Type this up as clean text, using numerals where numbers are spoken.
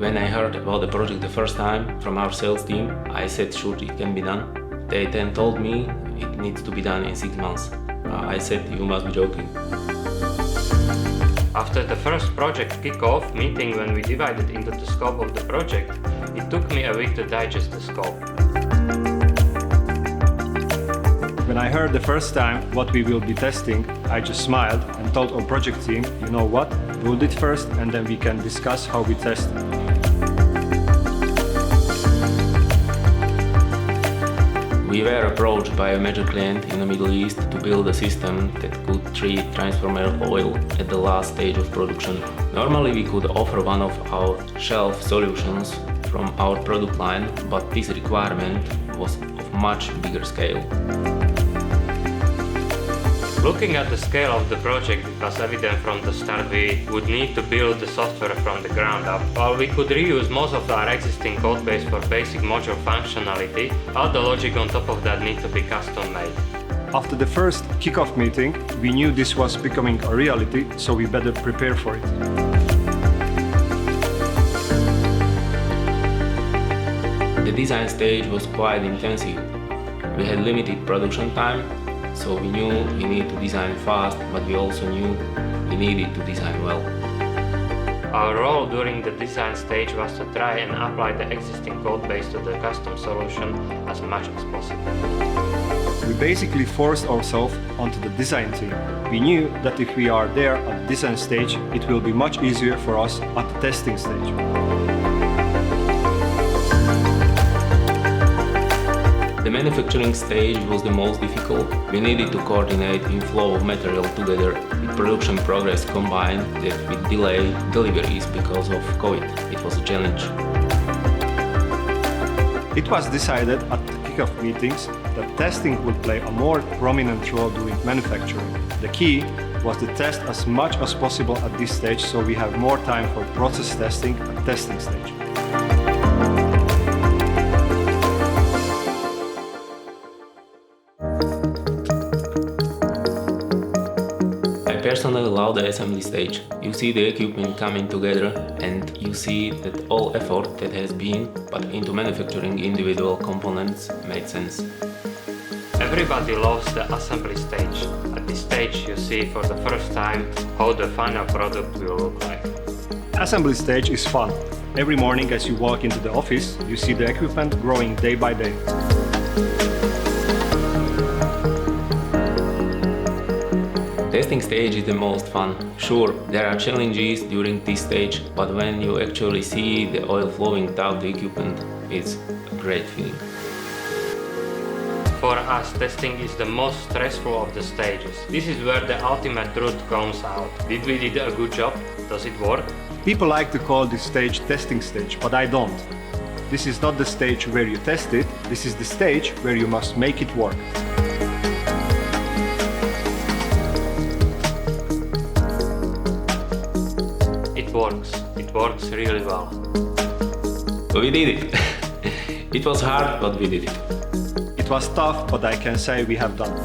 When I heard about the project the first time from our sales team, I said sure it can be done. They then told me it needs to be done in 6 months. I said you must be joking. After the first project kick-off meeting, when we divided into the scope of the project, it took me a week to digest the scope. When I heard the first time what we will be testing, I just smiled and told our project team, you know what, build it first and then we can discuss how we test it. We were approached by a major client in the Middle East to build a system that could treat transformer oil at the last stage of production. Normally we could offer one of our shelf solutions from our product line, but this requirement was of much bigger scale. Looking at the scale of the project, it was evident from the start we would need to build the software from the ground up. While we could reuse most of our existing code base for basic module functionality, all the logic on top of that need to be custom made. After the first kickoff meeting, we knew this was becoming a reality, so we better prepare for it. The design stage was quite intensive. We had limited production time, so we knew we needed to design fast, but we also knew we needed to design well. Our role during the design stage was to try and apply the existing code base to the custom solution as much as possible. We basically forced ourselves onto the design team. We knew that if we are there at the design stage, it will be much easier for us at the testing stage. The manufacturing stage was the most difficult. We needed to coordinate inflow of material together with production progress combined that with delayed deliveries because of COVID. It was a challenge. It was decided at the kickoff meetings that testing would play a more prominent role during manufacturing. The key was to test as much as possible at this stage so we have more time for process testing at testing stage. I personally love the assembly stage. You see the equipment coming together and you see that all effort that has been put into manufacturing individual components made sense. Everybody loves the assembly stage. At this stage you see for the first time how the final product will look like. Assembly stage is fun. Every morning as you walk into the office, you see the equipment growing day by day. Testing stage is the most fun. Sure, there are challenges during this stage, but when you actually see the oil flowing out the equipment, it's a great feeling. For us, testing is the most stressful of the stages. This is where the ultimate truth comes out. Did we do a good job? Does it work? People like to call this stage testing stage, but I don't. This is not the stage where you test it, this is the stage where you must make it work. It works really well. We did it. It was hard, but we did it. It was tough, but I can say we have done.